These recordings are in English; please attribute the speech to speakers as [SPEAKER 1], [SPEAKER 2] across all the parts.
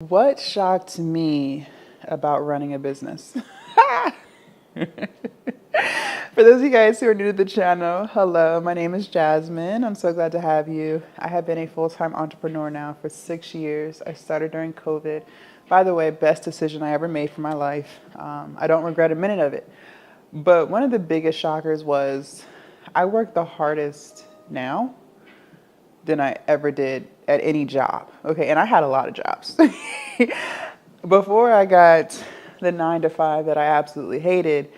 [SPEAKER 1] What shocked me about running a business? For those of you guys who are new to the channel, hello, my name is Jasmine. I'm so glad to have you. I have been a full-time entrepreneur now for 6 years. I started during COVID. By the way, best decision I ever made for my life. I don't regret a minute of it. But one of the biggest shockers was I work the hardest now than I ever did at any job. Okay, and I had a lot of jobs. Before I got the 9 to 5 that I absolutely hated,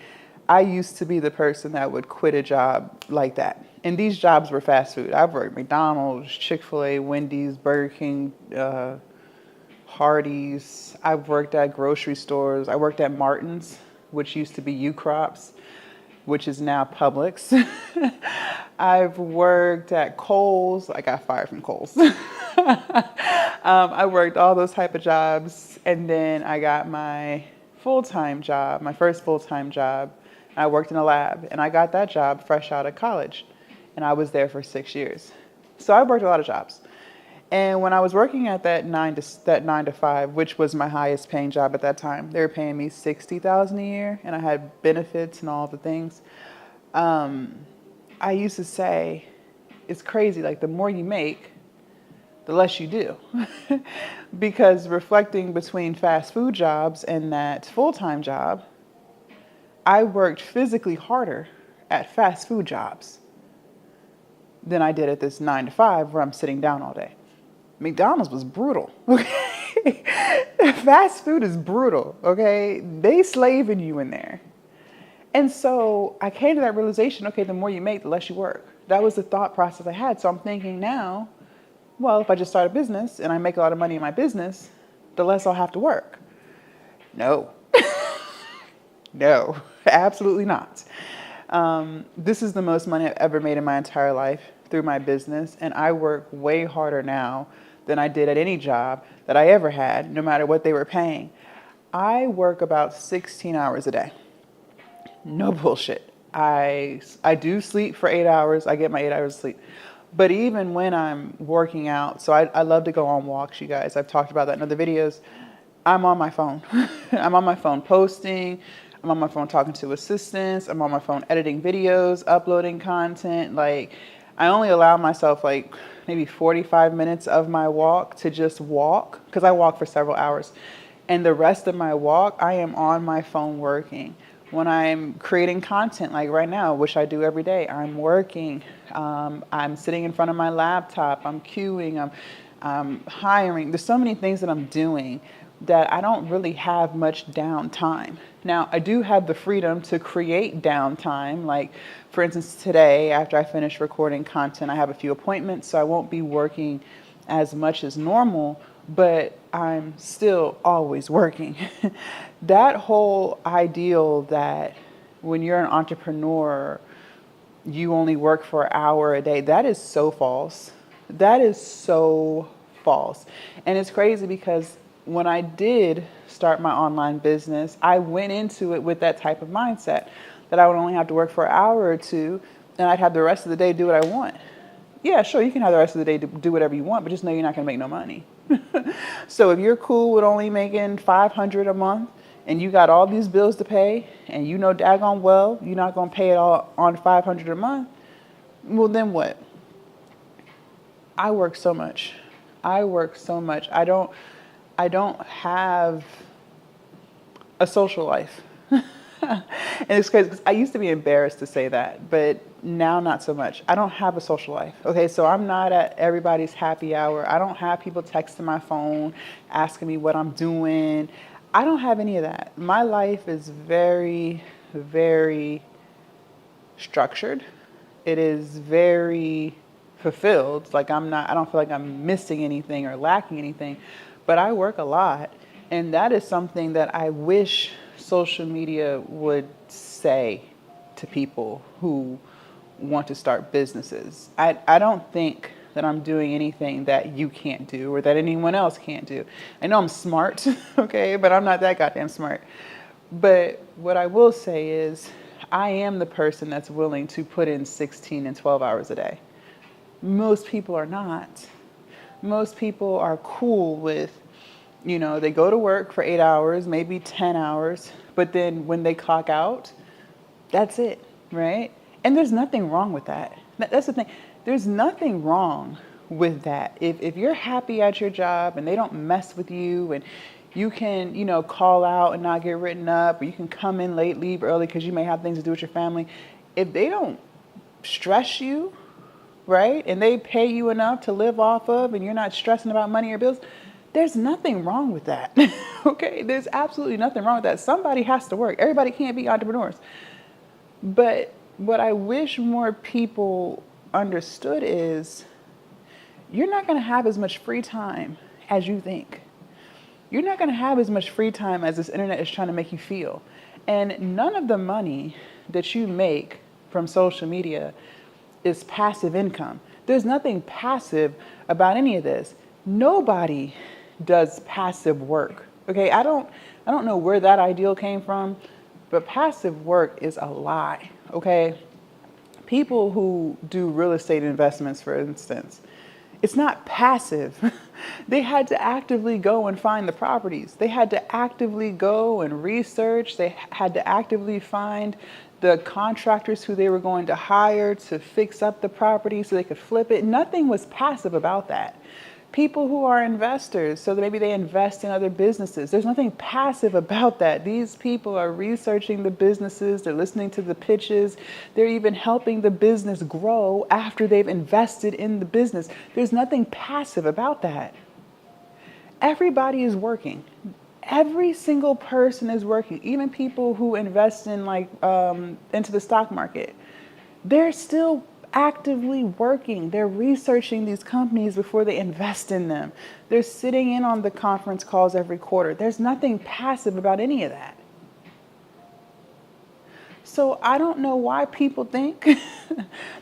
[SPEAKER 1] I used to be the person that would quit a job like that. And these jobs were fast food. I've worked McDonald's, Chick-fil-A, Wendy's, Burger King, Hardee's. I've worked at grocery stores. I worked at Martin's, which used to be U-Crops, which is now Publix. I've worked at Kohl's. I got fired from Kohl's. I worked all those type of jobs. And then I got my full-time job, my first full-time job. I worked in a lab, and I got that job fresh out of college. And I was there for 6 years. So I worked a lot of jobs. And when I was working at that 9 to 5, which was my highest paying job at that time, they were paying me $60,000 a year, and I had benefits and all the things. I used to say, it's crazy. Like the more you make, the less you do, because reflecting between fast food jobs and that full-time job, I worked physically harder at fast food jobs than I did at this 9 to 5 where I'm sitting down all day. McDonald's was brutal. Okay? Fast food is brutal. Okay? They slaving you in there. And so I came to that realization, okay, the more you make, the less you work. That was the thought process I had. So I'm thinking now, well, if I just start a business and I make a lot of money in my business, the less I'll have to work. No. No, absolutely not. This is the most money I've ever made in my entire life through my business. And I work way harder now than I did at any job that I ever had, no matter what they were paying. I work about 16 hours a day. No bullshit. I do sleep for 8 hours. I get my 8 hours of sleep. But even when I'm working out, so I love to go on walks, you guys. I've talked about that in other videos. I'm on my phone. I'm on my phone posting. I'm on my phone talking to assistants. I'm on my phone editing videos, uploading content. Like, I only allow myself like maybe 45 minutes of my walk to just walk, because I walk for several hours. And the rest of my walk, I am on my phone working. When I'm creating content, like right now, which I do every day, I'm working. I'm sitting in front of my laptop. I'm queuing. I'm hiring. There's so many things that I'm doing that I don't really have much downtime. Now, I do have the freedom to create downtime. Like, for instance, today, after I finish recording content, I have a few appointments, so I won't be working as much as normal, but I'm still always working. That whole ideal that when you're an entrepreneur, you only work for an hour a day, that is so false. That is so false. And it's crazy because when I did start my online business, I went into it with that type of mindset that I would only have to work for an hour or two and I'd have the rest of the day do what I want. Yeah, sure, you can have the rest of the day to do whatever you want, but just know you're not going to make no money. So if you're cool with only making $500 a month and you got all these bills to pay and you know daggone well you're not going to pay it all on $500 a month, well then what? I work so much. I work so much. I don't have a social life. And it's crazy because I used to be embarrassed to say that, but now not so much. I don't have a social life. Okay, so I'm not at everybody's happy hour. I don't have people texting my phone, asking me what I'm doing. I don't have any of that. My life is very, very structured. It is very fulfilled. Like I don't feel like I'm missing anything or lacking anything, but I work a lot. And that is something that I wish social media would say to people who want to start businesses. I don't think that I'm doing anything that you can't do or that anyone else can't do. I know I'm smart, okay, but I'm not that goddamn smart. But what I will say is I am the person that's willing to put in 16 and 12 hours a day. Most people are not. Most people are cool with You know, they go to work for 8 hours, maybe 10 hours, but then when they clock out, that's it, right? And there's nothing wrong with that. That's the thing. There's nothing wrong with that. If you're happy at your job and they don't mess with you, and you can, you know, call out and not get written up, or you can come in late, leave early because you may have things to do with your family. If they don't stress you, right, and they pay you enough to live off of, and you're not stressing about money or bills, there's nothing wrong with that. Okay? There's absolutely nothing wrong with that. Somebody has to work. Everybody can't be entrepreneurs. But what I wish more people understood is you're not going to have as much free time as you think. You're not going to have as much free time as this internet is trying to make you feel. And none of the money that you make from social media is passive income. There's nothing passive about any of this. Nobody does passive work. Okay, I don't know where that ideal came from, but passive work is a lie. Okay, people who do real estate investments, for instance, it's not passive. They had to actively go and find the properties. They had to actively go and research. They had to actively find the contractors who they were going to hire to fix up the property so they could flip it. Nothing was passive about that. People who are investors, so that maybe they invest in other businesses. There's nothing passive about that. These people are researching the businesses, they're listening to the pitches, they're even helping the business grow after they've invested in the business. There's nothing passive about that. Everybody is working. Every single person is working. Even people who invest in into the stock market, they're still actively working. They're researching these companies before they invest in them. They're sitting in on the conference calls every quarter. There's nothing passive about any of that. So I don't know why people think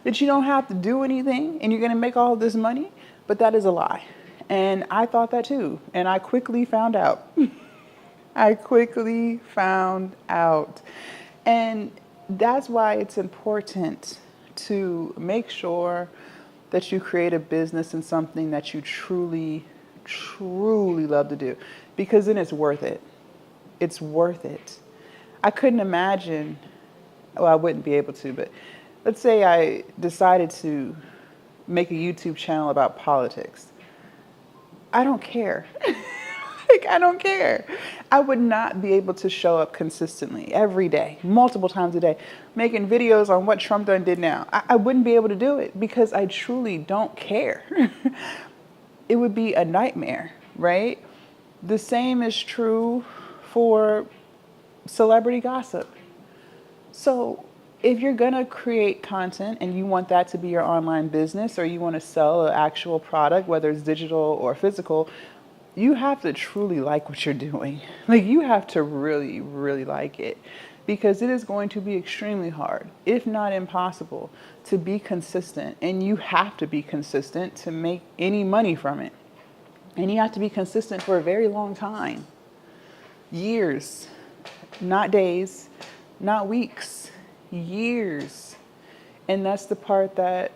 [SPEAKER 1] that you don't have to do anything and you're going to make all of this money, but that is a lie. And I thought that too. And I quickly found out. And that's why it's important to make sure that you create a business in something that you truly, truly love to do, because then it's worth it. It's worth it. I couldn't imagine, well, I wouldn't be able to, but let's say I decided to make a YouTube channel about politics. I don't care. I don't care. I would not be able to show up consistently every day, multiple times a day, making videos on what Trump done did now. I wouldn't be able to do it because I truly don't care. It would be a nightmare, right? The same is true for celebrity gossip. So if you're going to create content and you want that to be your online business, or you want to sell an actual product, whether it's digital or physical, you have to truly like what you're doing. You have to really, really like it, because it is going to be extremely hard, if not impossible, to be consistent. And you have to be consistent to make any money from it. And you have to be consistent for a very long time. Years, not days, not weeks, years. And that's the part that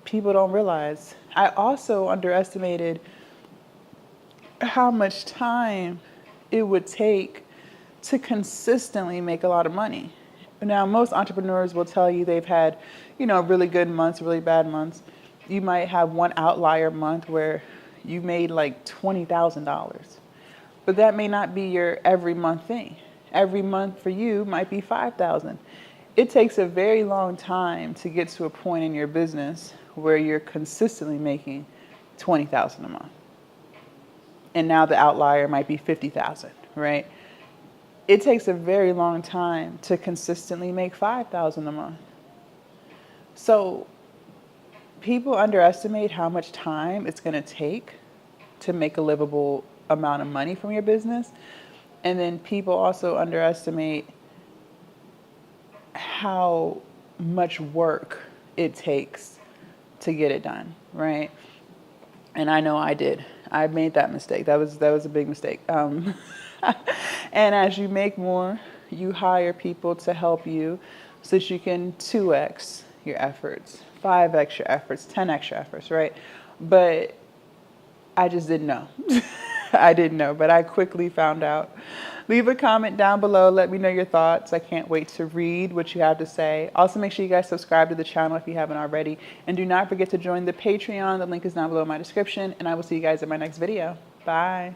[SPEAKER 1] people don't realize. I also underestimated how much time it would take to consistently make a lot of money. Now, most entrepreneurs will tell you they've had, really good months, really bad months. You might have one outlier month where you made like $20,000, but that may not be your every month thing. Every month for you might be $5,000. It takes a very long time to get to a point in your business where you're consistently making $20,000 a month. And now the outlier might be $50,000, right? It takes a very long time to consistently make $5,000 a month. So people underestimate how much time it's going to take to make a livable amount of money from your business. And then people also underestimate how much work it takes to get it done, right? And I know I did. I made that mistake. That was a big mistake. And as you make more, you hire people to help you so that you can 2x your efforts, 5x your efforts, 10x your efforts, right? But I just didn't know. I didn't know, but I quickly found out. Leave a comment down below. Let me know your thoughts. I can't wait to read what you have to say. Also, make sure you guys subscribe to the channel if you haven't already. And do not forget to join the Patreon. The link is down below in my description. And I will see you guys in my next video. Bye.